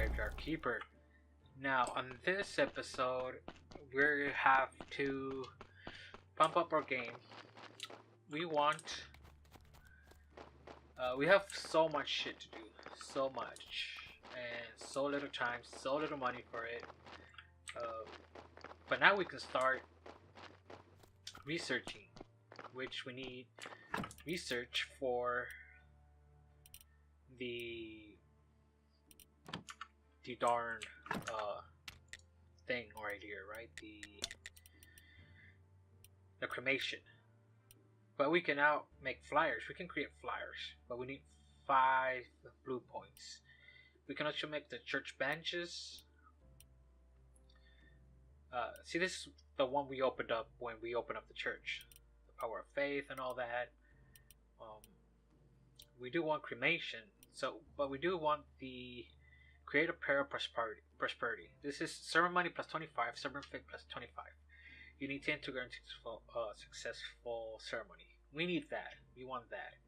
Graveyard Keeper. Now, on this episode, we have to pump up our game. We have so much shit to do, so much, and so little time, so little money for it. But now we can start researching, which we need research for the darn thing right here, right? The cremation. But we can now make flyers. We can create flyers, but we need 5 blue points. We can also make the church benches. See, this is the one we opened up when we opened up the church. The power of faith and all that. We do want cremation, but we do want the create a pair of prosperity. This is sermon money plus 25, sermon faith plus 25. You need 10 to guarantee successful ceremony. We need that. We want that.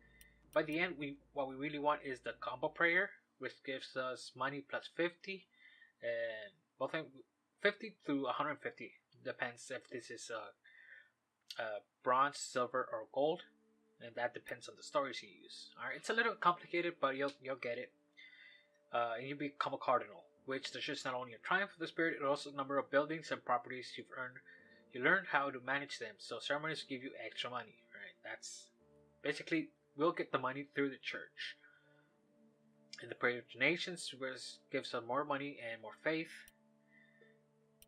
By the end, what we really want is the combo prayer, which gives us money plus 50, and both 50 through 150. Depends if this is bronze, silver, or gold, and that depends on the stories you use. All right, it's a little complicated, but you'll get it. And you become a cardinal, which there's just not only a triumph of the spirit, but also a number of buildings and properties you've earned. You learn how to manage them, so ceremonies give you extra money, right? That's basically, we'll get the money through the church. And the prayer of donations gives us more money and more faith.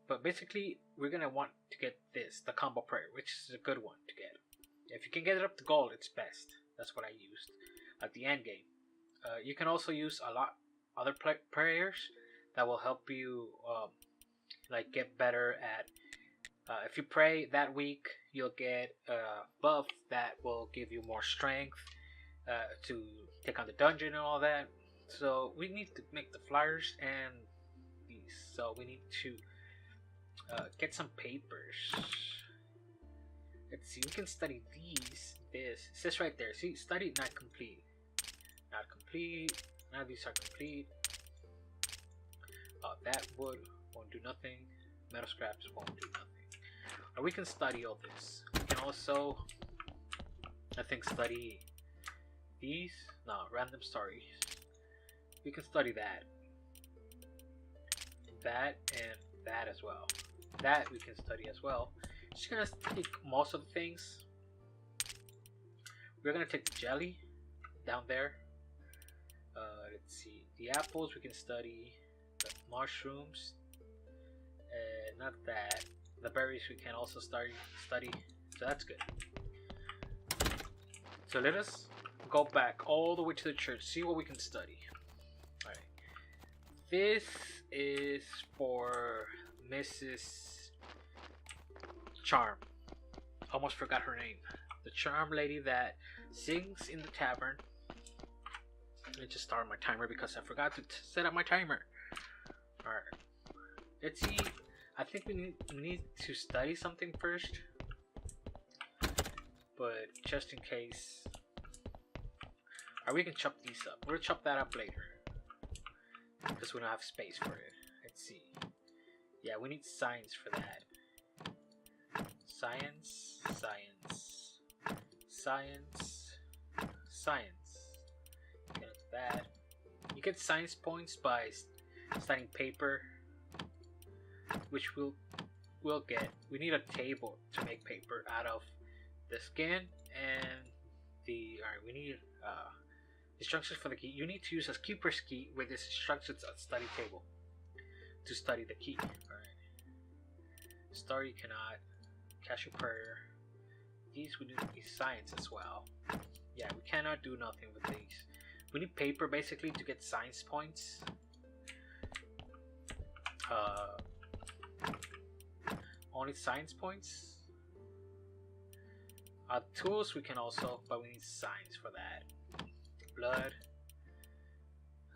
But basically, we're going to want to get this, the combo prayer, which is a good one to get. If you can get it up to gold, it's best. That's what I used at the end game. You can also use a lot other prayers that will help you like get better at. If you pray that week, you'll get a buff that will give you more strength to take on the dungeon and all that. So we need to make the flyers and these. So we need to get some papers. Let's see, we can study these. This it says right there. See, study not complete. Not complete. None of these are complete. That wood won't do nothing. Metal scraps won't do nothing. Or we can study all this. We can also, I think, study these. No, random stories. We can study that. That and that as well. That we can study as well. Just gonna take most of the things. We're gonna take the jelly down there. Let's see. The apples we can study. The mushrooms. Not that. The berries we can also study. So that's good. So let us go back all the way to the church. See what we can study. Alright. This is for Mrs. Charm. Almost forgot her name. The charm lady that sings in the tavern. Let me just start my timer because I forgot to set up my timer. Alright. Let's see. I think we need to study something first. But just in case. Or we can chop these up. We'll chop that up later. Because we don't have space for it. Let's see. Yeah, we need science for that. Science, science, science, science. Get that. You get science points by studying paper, which we'll get. We need a table to make paper out of the skin and the. Alright, we need instructions for the key. You need to use a keeper's key with this instructions on study table to study the key. Alright. Story cannot. Cashew prayer. These we need science as well. Yeah, we cannot do nothing with these. We need paper basically to get science points. Only science points. Tools we can also, but we need science for that. Blood.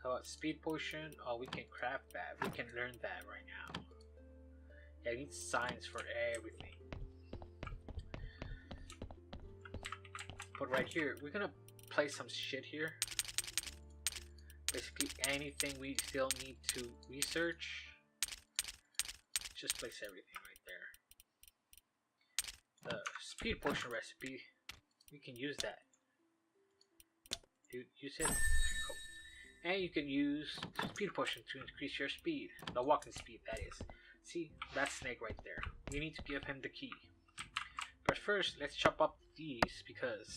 How about speed potion? Oh, we can craft that. We can learn that right now. Yeah, we need science for everything. But right here, we're gonna place some shit here. Basically anything we still need to research, just place everything right there. The speed potion recipe, we can use that. Use it. And you can use speed potion to increase your speed, the walking speed that is. See, that snake right there. We need to give him the key. But first, let's chop up these because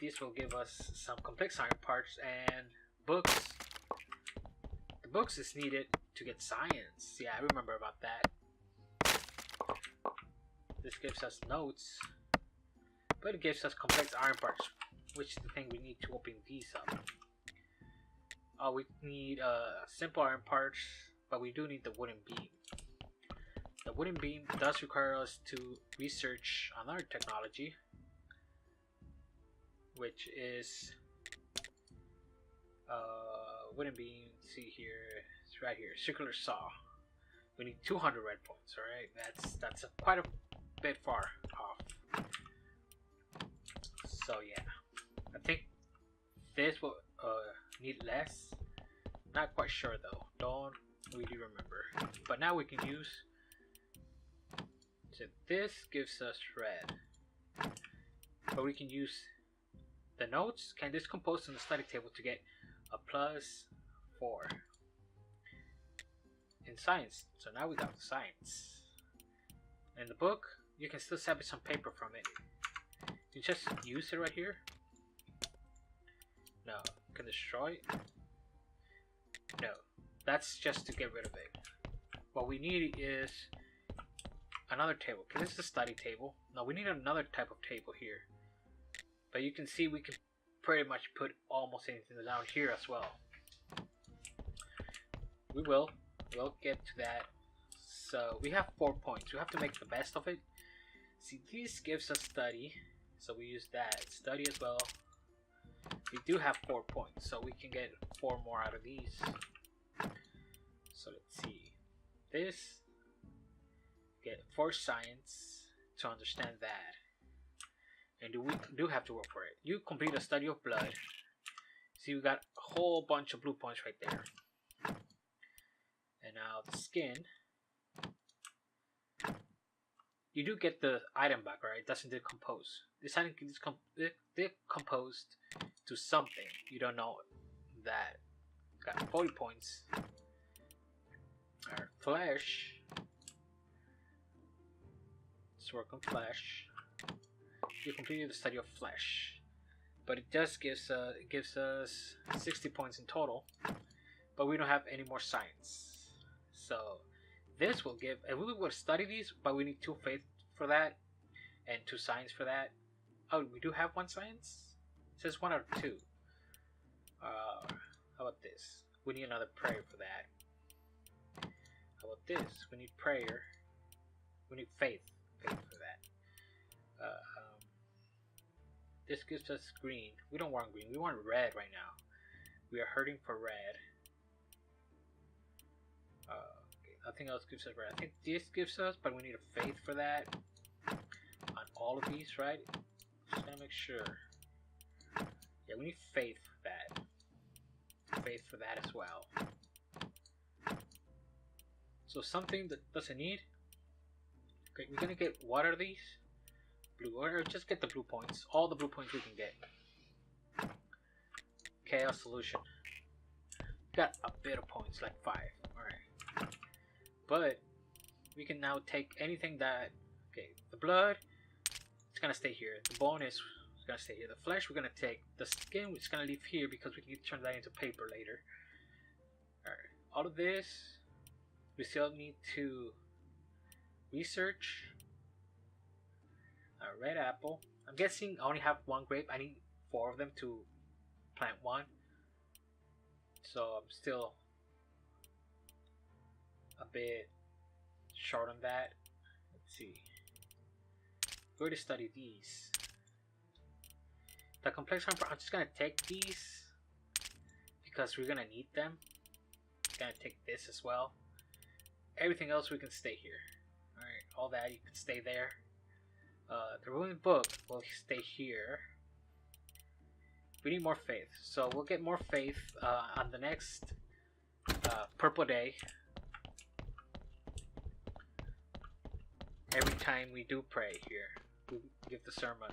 these will give us some complex iron parts and books. The books is needed to get science. Yeah, I remember about that. This gives us notes, but it gives us complex iron parts, which is the thing we need to open these up. We need simple iron parts, but we do need the wooden beam. The wooden beam does require us to research another technology, which is wooden beam. See here, it's right here. Circular saw. We need 200 red points. All right, that's quite a bit far off. So yeah, I think this will need less. Not quite sure though. Don't really remember. But now we can use. So this gives us red, but we can use the notes. Can decompose on the study table to get a +4 in science. So now we got the science. In the book, you can still salvage some paper from it. You just use it right here. No, you can destroy it. No, that's just to get rid of it. What we need is another table. Okay, this is a study table. Now we need another type of table here. But you can see we can pretty much put almost anything down here as well. We'll get to that. So we have 4 points. We have to make the best of it. See, this gives us study, so we use that. Study as well. We do have 4 points, so we can get 4 more out of these. So let's see. This, get 4 science to understand that. And we do have to work for it. You complete a study of blood. See, we got a whole bunch of blue points right there. And now the skin. You do get the item back, right? It doesn't decompose. This item can decomposed to something. You don't know that. Got 40 points. Our flesh. Let's work on flesh. You completed the study of flesh, but it does gives us 60 points in total. But we don't have any more science, so this will give. And we will study these, but we need 2 faith for that and 2 science for that. Oh, we do have 1 science. It says 1 out of 2. How about this? We need another prayer for that. How about this? We need prayer. We need faith for that. This gives us green. We don't want green. We want red right now. We are hurting for red. Okay, nothing else gives us red. I think this gives us, but we need a faith for that. On all of these, right? Just gotta make sure. Yeah, we need faith for that. Faith for that as well. So something that doesn't need. Okay, we're gonna get, what are these? Blue, or just get the blue points. All the blue points we can get. Chaos solution. Got a bit of points, like 5. Alright. But we can now take anything that. Okay, the blood, it's gonna stay here. The bone is gonna stay here. The flesh we're gonna take. The skin we're just gonna leave here because we can turn that into paper later. Alright. All of this we still need to research. A red apple. I'm guessing I only have 1 grape. I need 4 of them to plant 1. So I'm still a bit short on that. Let's see. Where to study these? The complex iron. I'm just gonna take these because we're gonna need them. Gonna take this as well. Everything else we can stay here. Alright, all that you can stay there. The ruined book will stay here. We need more faith. So we'll get more faith on the next purple day. Every time we do pray here, we give the sermon.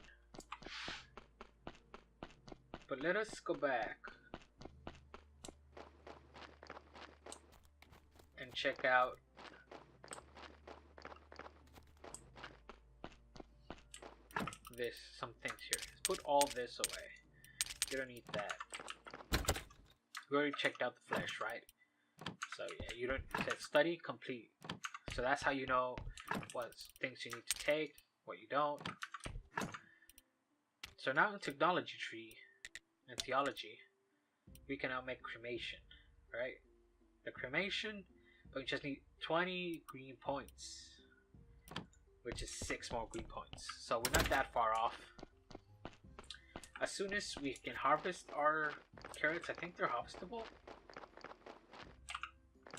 But let us go back and check out some things here. Let's put all this away. You don't need that. We already checked out the flesh, right? So yeah, you don't study complete. So that's how you know what things you need to take, what you don't. So now in technology tree and theology, we can now make cremation, right? The cremation, but we just need 20 green points, which is 6 more green points. So we're not that far off. As soon as we can harvest our carrots, I think they're harvestable.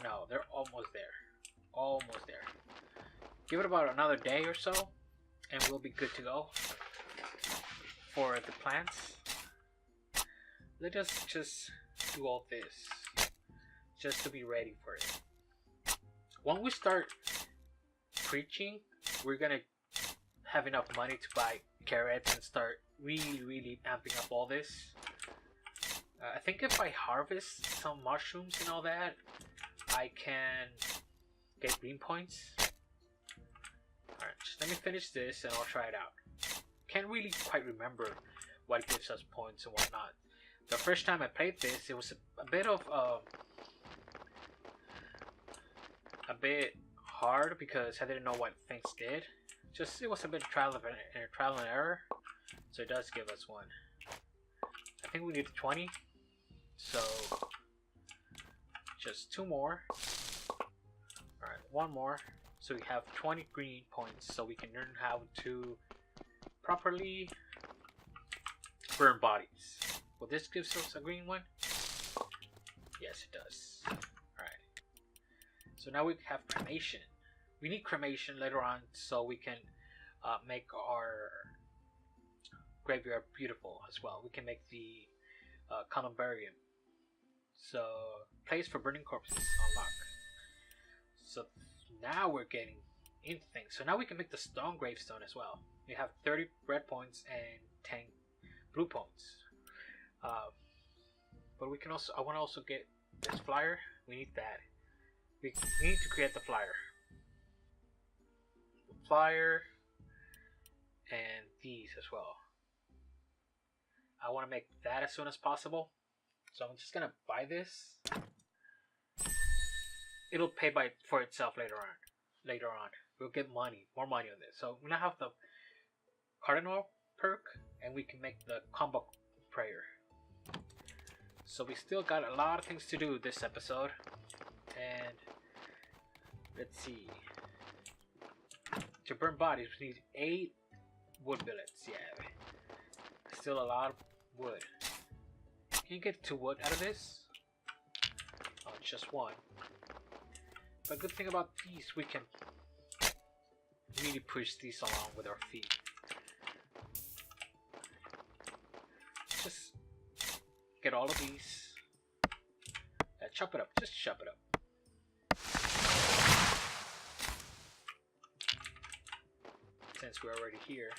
No, they're almost there. Almost there. Give it about another day or so, and we'll be good to go for the plants. Let us just do all this just to be ready for it. When we start preaching, we're gonna have enough money to buy carrots and start really amping up all this. I think if I harvest some mushrooms and all that, I can get green points. Alright, just let me finish this and I'll try it out. Can't really quite remember what gives us points and whatnot. The first time I played this, it was a bit of a bit hard because I didn't know what things did. Just it was a bit of trial and error. So it does give us one. I think we need 20. So just 2 more. Alright, 1 more. So we have 20 green points, so we can learn how to properly burn bodies. Will this give us a green one? Yes, it does. Alright. So now we have cremation. We need cremation later on so we can make our graveyard beautiful as well. We can make the columbarium. So, place for burning corpses, unlock. So now we're getting into things. So now we can make the stone gravestone as well. We have 30 red points and 10 blue points. But we can also, I want to also get this flyer. We need that. We need to create the flyer. The flyer and these as well. I want to make that as soon as possible. So I'm just gonna buy this. It'll pay for itself later on. We'll get more money on this. So we now have the cardinal perk, and we can make the combo prayer. So we still got a lot of things to do this episode, and let's see. To burn bodies, we need 8 wood billets. Yeah, still a lot of wood. Can you get 2 wood out of this? Oh, it's just 1. But good thing about these, we can really push these along with our feet. Just get all of these. Chop it up. Just chop it up. Since we're already here.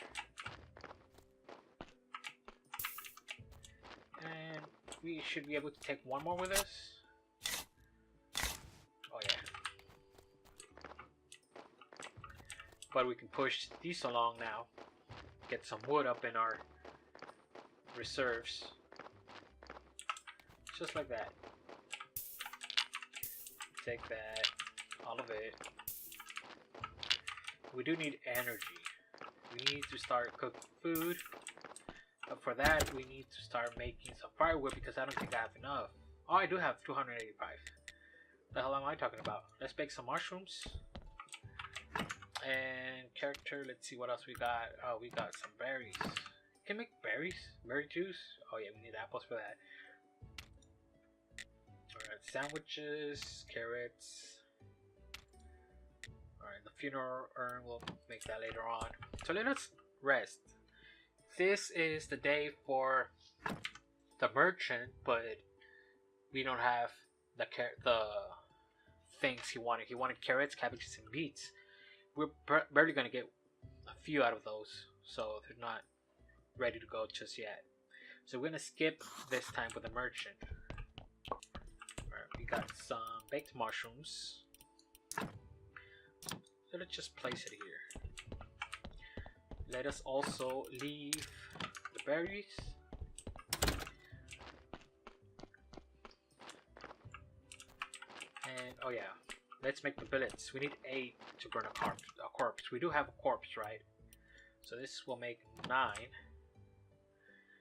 And we should be able to take 1 more with us. Oh yeah. But we can push these along now. Get some wood up in our reserves. Just like that. Take that. All of it. We do need energy. We need to start cooking food. But for that, we need to start making some firewood because I don't think I have enough. Oh, I do have 285. The hell am I talking about? Let's bake some mushrooms. And character, let's see what else we got. Oh, we got some berries. Can we make berries? Berry juice? Oh yeah, we need apples for that. Alright, sandwiches, carrots. Alright, the funeral urn, we'll make that later on. So let us rest. This is the day for the merchant, but we don't have the things he wanted. He wanted carrots, cabbages, and beets. We're barely gonna get a few out of those, so they're not ready to go just yet. So we're gonna skip this time with the merchant. Alright, we got some baked mushrooms. So let's just place it here. Let us also leave the berries. And oh yeah, let's make the billets. We need 8 to burn a corpse. We do have a corpse, right? So this will make 9.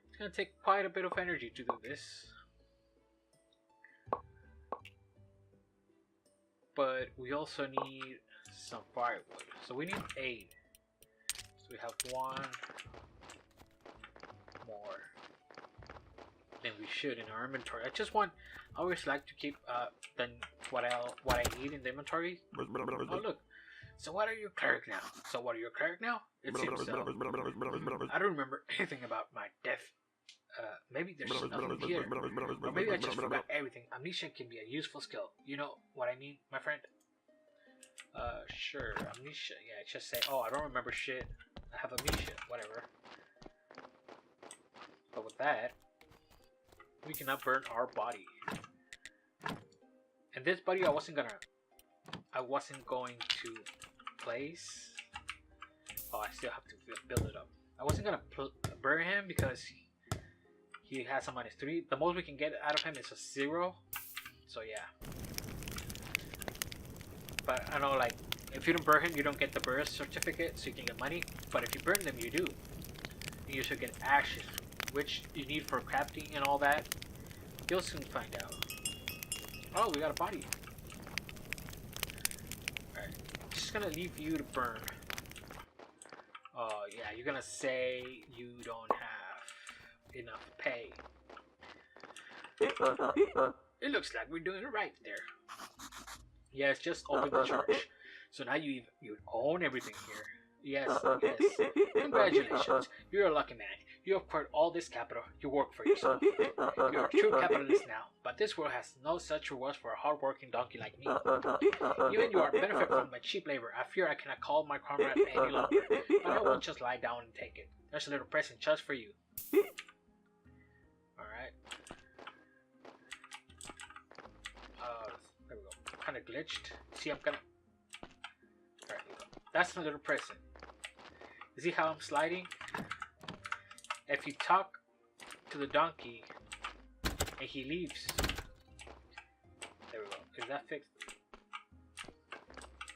It's gonna take quite a bit of energy to do this. But we also need some firewood. So we need 8. So we have 1 more than we should in our inventory. I always like to keep then what I eat in the inventory. Oh look. So what are you, cleric now? So what are you, a cleric now? It seems so. I don't remember anything about my death. Maybe there's nothing here. Or maybe I just forgot everything. Amnesia can be a useful skill. You know what I mean, my friend? Sure. Amnesia. Yeah, just say, oh, I don't remember shit. I have amnesia. Whatever. But with that, we cannot burn our body. And this body I wasn't going to place. Oh, I still have to build it up. I wasn't gonna burn him because he has a -3. The most we can get out of him is a 0. So yeah. But I know, like, if you don't burn him, you don't get the birth certificate, so you can get money. But if you burn them, you do. You should get ashes, which you need for crafting and all that. You'll soon find out. Oh, we got a body. Alright, just gonna leave you to burn. Oh yeah, you're gonna say you don't have enough pay. It looks like we're doing it right there. Yes, just open the church. So now you own everything here. Yes, yes. Congratulations. You're a lucky man. You have acquired all this capital. You work for yourself. You're a true capitalist now. But this world has no such rewards for a hard-working donkey like me. Even you are benefit from my cheap labor. I fear I cannot call my comrade any longer. But I won't just lie down and take it. There's a little present just for you. Alright. There we go. Kinda glitched. See, I'm gonna... Alright, there we go. That's a little present. You see how I'm sliding? If you talk to the donkey and he leaves, there we go. Is that fixed?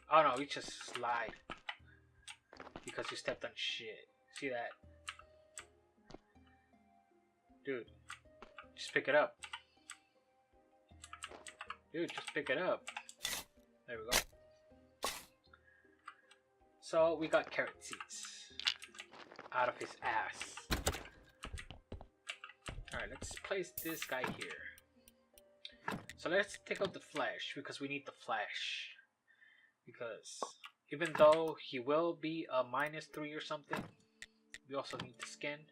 Oh no, you just slide because you stepped on shit. See that? Dude, just pick it up. Dude, just pick it up. There we go. So we got carrot seeds out of his ass. Alright, let's place this guy here. So let's take out the flesh because we need the flesh. Because even though he will be a -3 or something, we also need the skin.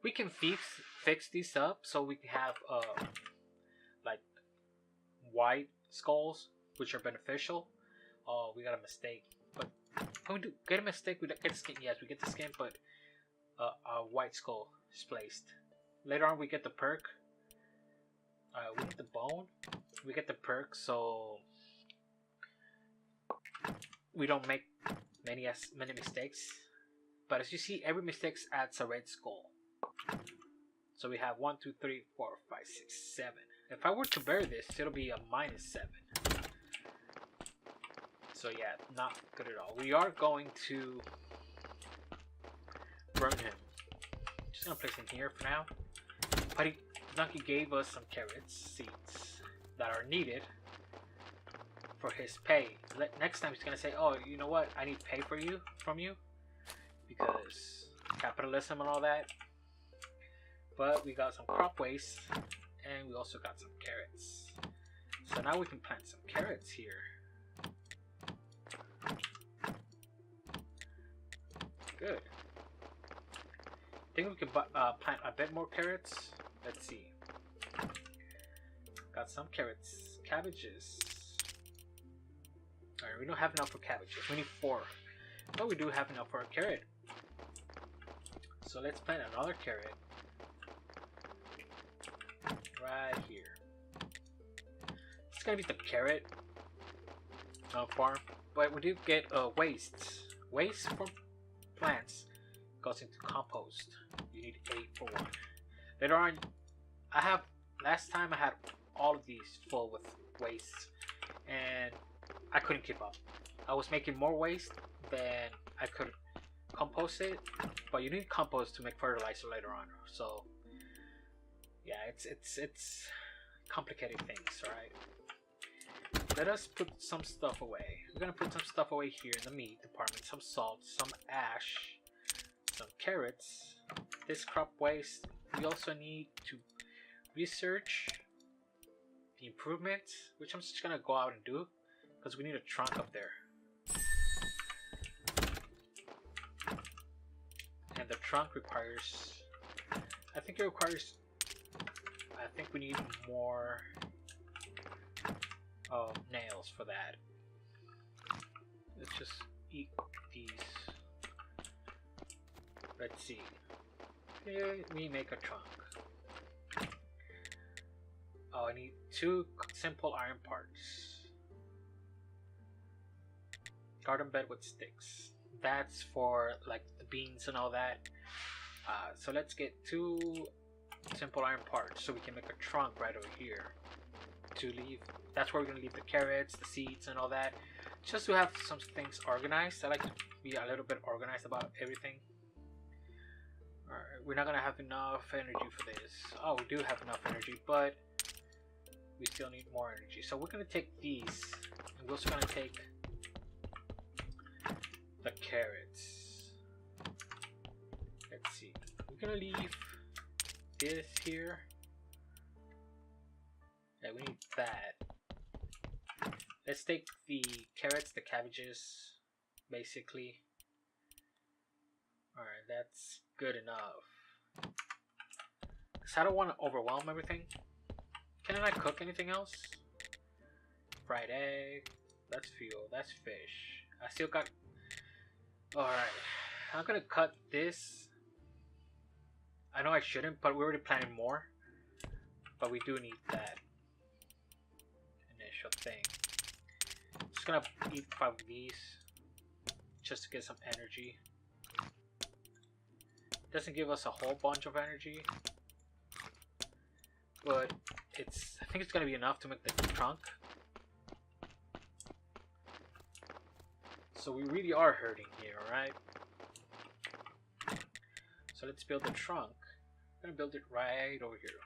We can fix these up so we can have like white skulls, which are beneficial. Oh, we got a mistake. But can we get a mistake? We get the skin. Yes, we get the skin, but a white skull is placed. Later on, we get the perk. We get the bone. We get the perk, so we don't make many mistakes. But as you see, every mistake adds a red skull. So we have 1, 2, 3, 4, 5, 6, 7. If I were to bury this, it'll be a -7. So yeah, not good at all. We are going to burn him. Just gonna place him here for now. But the donkey gave us some carrots seeds that are needed for his pay. Next time he's gonna say, "Oh, you know what? I need pay from you because capitalism and all that." But we got some crop waste, and we also got some carrots. So now we can plant some carrots here. Good. I think we can plant a bit more carrots. Let's see. Got some carrots, cabbages. Alright, we don't have enough for cabbages. We need 4. But we do have enough for a carrot. So let's plant another carrot. Right here. It's gonna be the carrot farm. But we do get waste. Waste from plants goes into compost. You need 8 for 1. Later on, last time I had all of these full with waste, and I couldn't keep up. I was making more waste than I could compost it, but you need compost to make fertilizer later on. So yeah, it's complicated things, right? Let us put some stuff away. We're gonna put some stuff away here in the meat department. Some salt, some ash, some carrots, this crop waste. We also need to research the improvements, which I'm just gonna go out and do because we need a trunk up there. And the trunk requires, I think we need more nails for that. Let's just eat these. Let's see. Here we make a trunk. Oh, I need 2 simple iron parts. Garden bed with sticks. That's for like the beans and all that. So let's get 2 simple iron parts so we can make a trunk right over here to leave. That's where we're gonna leave the carrots, the seeds, and all that, just to have some things organized. I like to be a little bit organized about everything. Alright, we're not gonna have enough energy for this. Oh, we do have enough energy, but we still need more energy. So we're gonna take these, and we're also gonna take the carrots. Let's see. We're gonna leave this here. Yeah, we need that. Let's take the carrots, the cabbages, basically. Alright, that's good enough. Because I don't want to overwhelm everything. Can I cook anything else? Fried egg. That's fuel. That's fish. I still got... Alright. I'm gonna cut this. I know I shouldn't, but we're already planning more. But we do need that initial thing. Just gonna eat 5 of these just to get some energy. Doesn't give us a whole bunch of energy, but I think it's gonna be enough to make the trunk. So we really are hurting here, right? So let's build the trunk. I'm gonna build it right over here.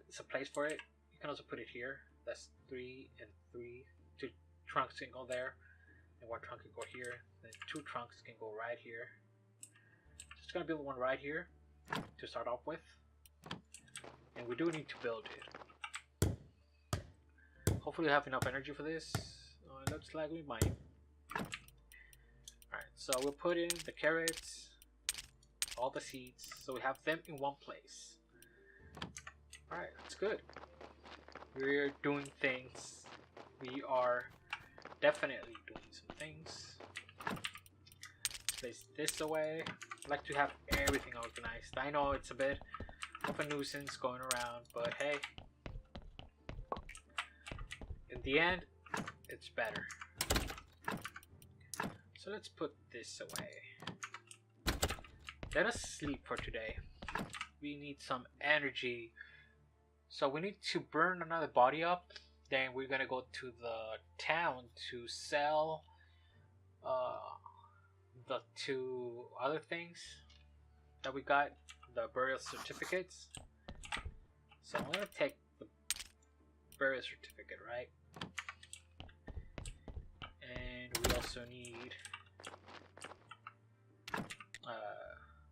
It's a place for it. You can also put it here. That's 3 and 3. 2 trunks can go there, and 1 trunk can go here. Then 2 trunks can go right here. Just gonna build one right here to start off with, and we do need to build it. Hopefully, we have enough energy for this. It looks like we might. Alright, so we'll put in the carrots, all the seeds, so we have them in one place. Alright, that's good. We're doing things. We are definitely doing some things. Let's place this away. I like to have everything organized. I know it's a bit of a nuisance going around, but hey, in the end, it's better. So let's put this away. Let us sleep for today. We need some energy. So we need to burn another body up. Then we're gonna go to the town to sell the 2 other things that we got, the burial certificates. So I'm gonna take the burial certificate, right? And we also need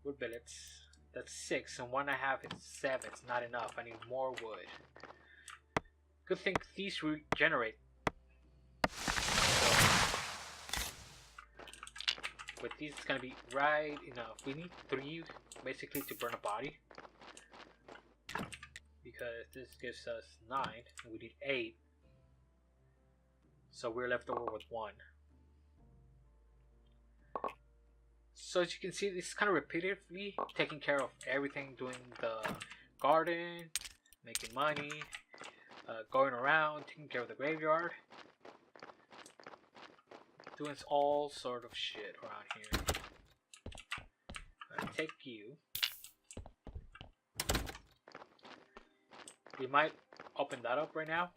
wood billets. That's 6, and 1 I have is 7. It's not enough. I need more wood. Good thing these regenerate. So, with these, it's gonna be right enough. We need 3 basically to burn a body, because this gives us 9 and we need 8. So we're left over with 1. So as you can see, this is kind of repetitively taking care of everything, doing the garden, making money, going around, taking care of the graveyard, doing all sort of shit around here. I'll take you. We might open that up right now.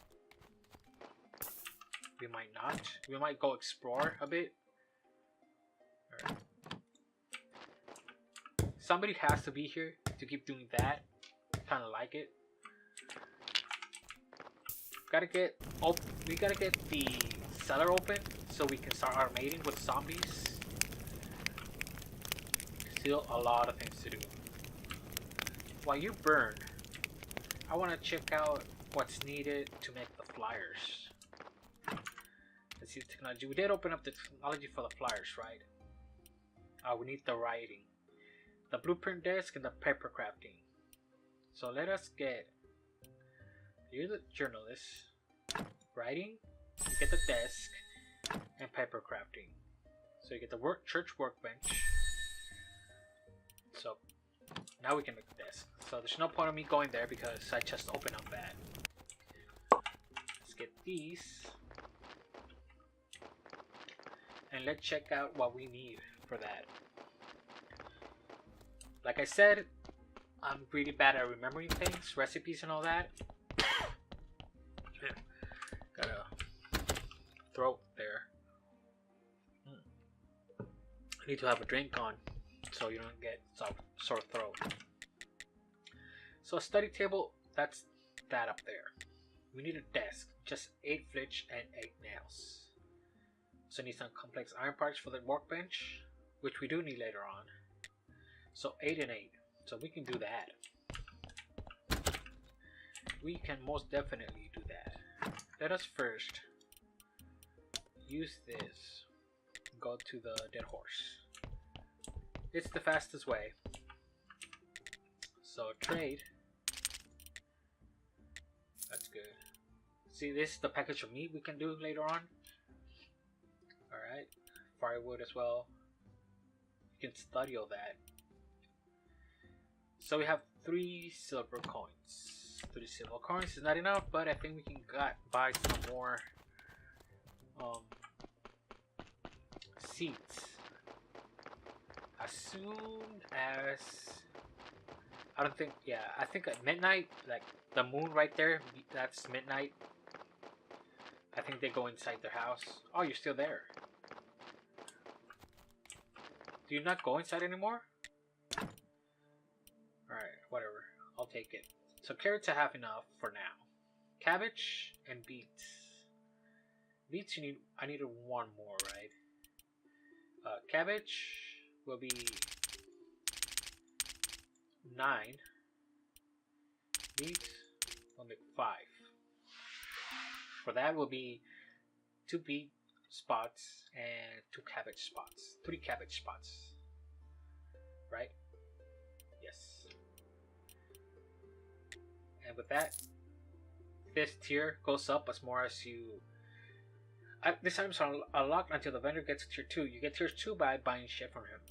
We might not. We might go explore a bit. Alright. Somebody has to be here to keep doing that. Kind of like it. We gotta get the cellar open so we can start our mating with zombies. Still a lot of things to do. While you burn, I want to check out what's needed to make the flyers. Let's see the technology. We did open up the technology for the flyers, right? We need the writing, the blueprint desk, and the paper crafting. So let us get. You're the journalist. Writing. You get the desk and paper crafting. So you get the church workbench. So now we can make the desk. So there's no point of me going there because I just opened up that. Let's get these. And let's check out what we need for that. Like I said, I'm really bad at remembering things, recipes and all that. Got a throat there. I need to have a drink on so you don't get sore throat. So a study table, that's that up there. We need a desk, just 8 flitch and 8 nails. So need some complex iron parts for the workbench, which we do need later on. So 8 and 8, so we can do that. We can most definitely do that. Let us first use this. Go to the dead horse. It's the fastest way. So trade. That's good. See, this is the package of meat we can do later on. Alright. Firewood as well. You can study all that. So we have 3 silver coins. 3 silver coins is not enough, but I think we can buy some more seeds. As soon as I think at midnight, like the moon right there, that's midnight. I think they go inside their house. Oh, you're still there. Do you not go inside anymore? Alright, whatever. I'll take it. So carrots I have enough for now. Cabbage and beets. Beets I need 1 more, right? Cabbage will be 9. Beets will make 5. For that will be 2 beet spots and 2 cabbage spots. 3 cabbage spots. Right? Yes. And with that, this tier goes up as more as you. This item's unlocked until the vendor gets tier 2. You get tier 2 by buying shit from him.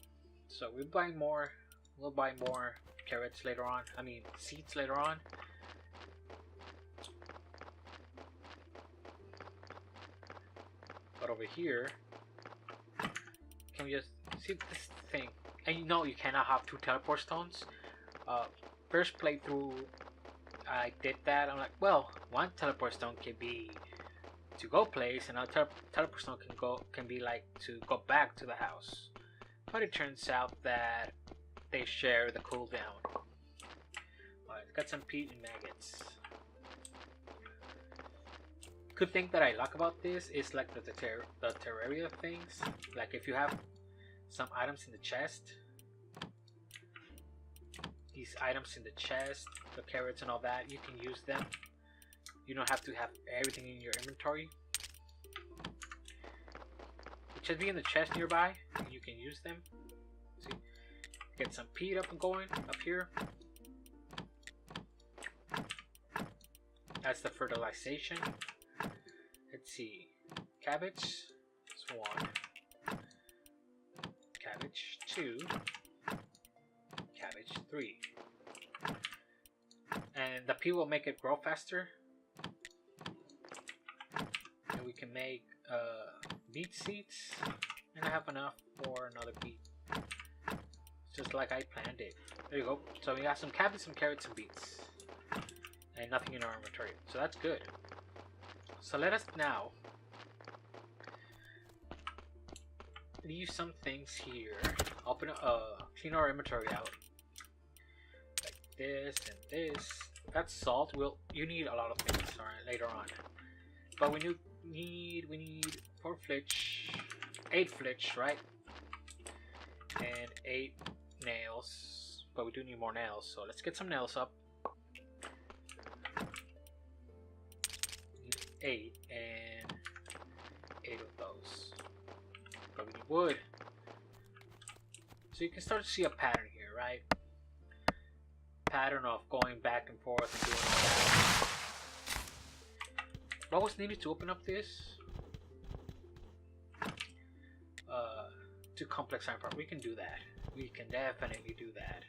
So we'll buy more. We'll buy more carrots later on. I mean seeds later on. But over here, can we just see this thing? And you know you cannot have 2 teleport stones. First playthrough, I did that. I'm like, well, 1 teleport stone can be to go place, and another teleport stone can be like to go back to the house. But it turns out that they share the cooldown. Alright, got some peat and maggots. Good thing that I like about this is like the terraria things. Like if you have some items in the chest, these items in the chest, the carrots and all that, you can use them. You don't have to have everything in your inventory. It should be in the chest nearby, and you can use them. See, get some peat up and going up here. That's the fertilization. Let's see. Cabbage is 1. Cabbage 2. Cabbage 3. And the pea will make it grow faster. And we can make beet seeds. And I have enough for another beet. Just like I planned it. There you go. So we got some cabbage, some carrots, and beets. And nothing in our inventory. So that's good. So let us now leave some things here. Open clean our inventory out. Like this and this. That's salt. You need a lot of things, alright, later on. But we need 4 flitch, 8 flitch, right? And 8 nails. But we do need more nails, so let's get some nails up. Need 8 and 8 of those. But we need wood. So you can start to see a pattern here, right? Pattern of going back and forth and doing all that. What was needed to open up this? Too complex iron part. We can do that. We can definitely do that.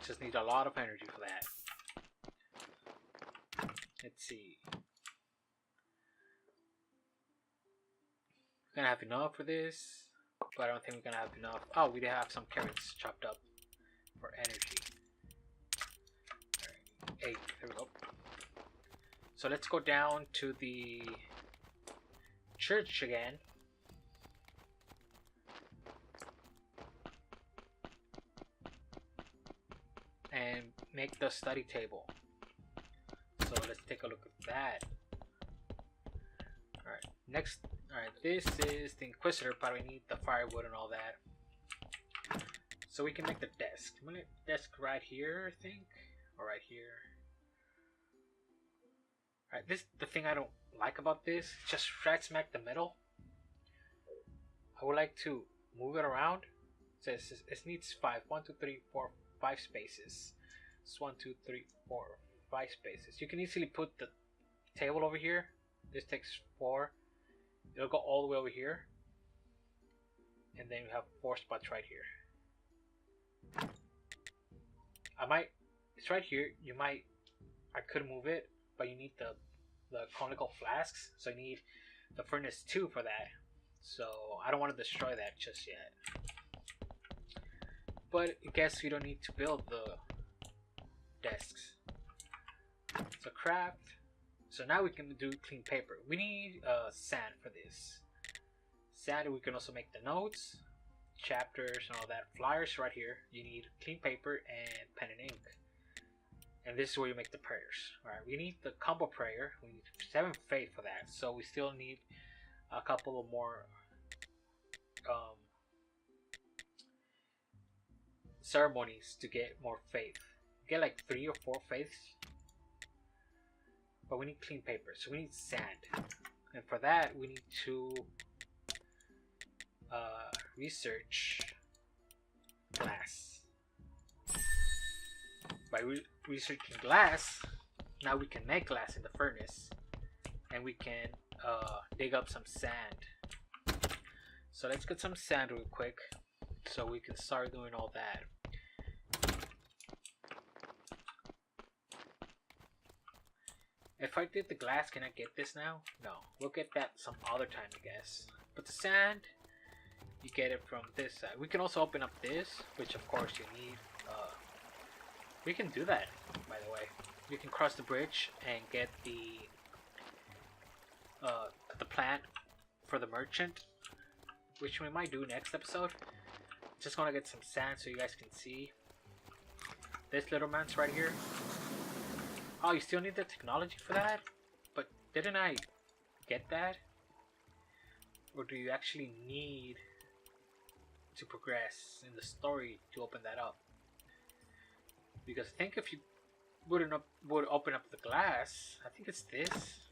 Just need a lot of energy for that. Let's see. We're gonna have enough for this, but I don't think we're gonna have enough. Oh, we did have some carrots chopped up for energy. Alright, 8. There we go. So let's go down to the church again. And make the study table. So let's take a look at that. Alright, next. Alright, this is the Inquisitor, but we need the firewood and all that. So we can make the desk. I'm gonna desk right here, I think. Or right here. Alright, the thing I don't like about this, just right smack the middle. I would like to move it around. It says it needs 5. 1, 2, 3, 4, 5 spaces. It's 1, 2, 3, 4, 5 spaces. You can easily put the table over here. This takes 4. It'll go all the way over here. And then you have 4 spots right here. It's right here. I could move it, but you need the conical flasks. So you need the furnace 2 for that. So I don't want to destroy that just yet. But I guess we don't need to build the desks. So craft. So now we can do clean paper. We need sand for this. Sand, we can also make the notes, chapters, and all that. Flyers right here. You need clean paper and pen and ink. And this is where you make the prayers. Alright, we need the combo prayer. We need 7 faith for that. So we still need a couple of more ceremonies to get more faith. Get like 3 or 4 faiths. But we need clean paper, so we need sand. And for that, we need to research glass. By researching glass, now we can make glass in the furnace. And we can dig up some sand. So let's get some sand real quick, so we can start doing all that. If I did the glass, can I get this now? No. We'll get that some other time, I guess. But the sand, you get it from this side. We can also open up this, which of course you need. We can do that, by the way. You can cross the bridge and get the plant for the merchant, which we might do next episode. Just want to get some sand so you guys can see. This little man's right here. Oh, you still need the technology for that? But didn't I get that? Or do you actually need to progress in the story to open that up? Because I think if you would open up the glass, I think it's this.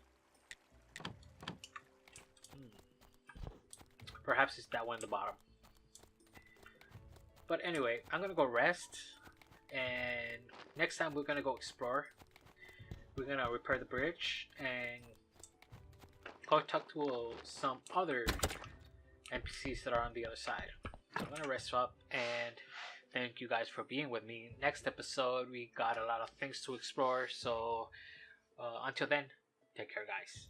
Perhaps it's that one at the bottom. But anyway, I'm gonna go rest, and next time we're gonna go explore. We're gonna repair the bridge and go talk to some other NPCs that are on the other side. I'm gonna rest up and thank you guys for being with me. Next episode, we got a lot of things to explore. So until then, take care, guys.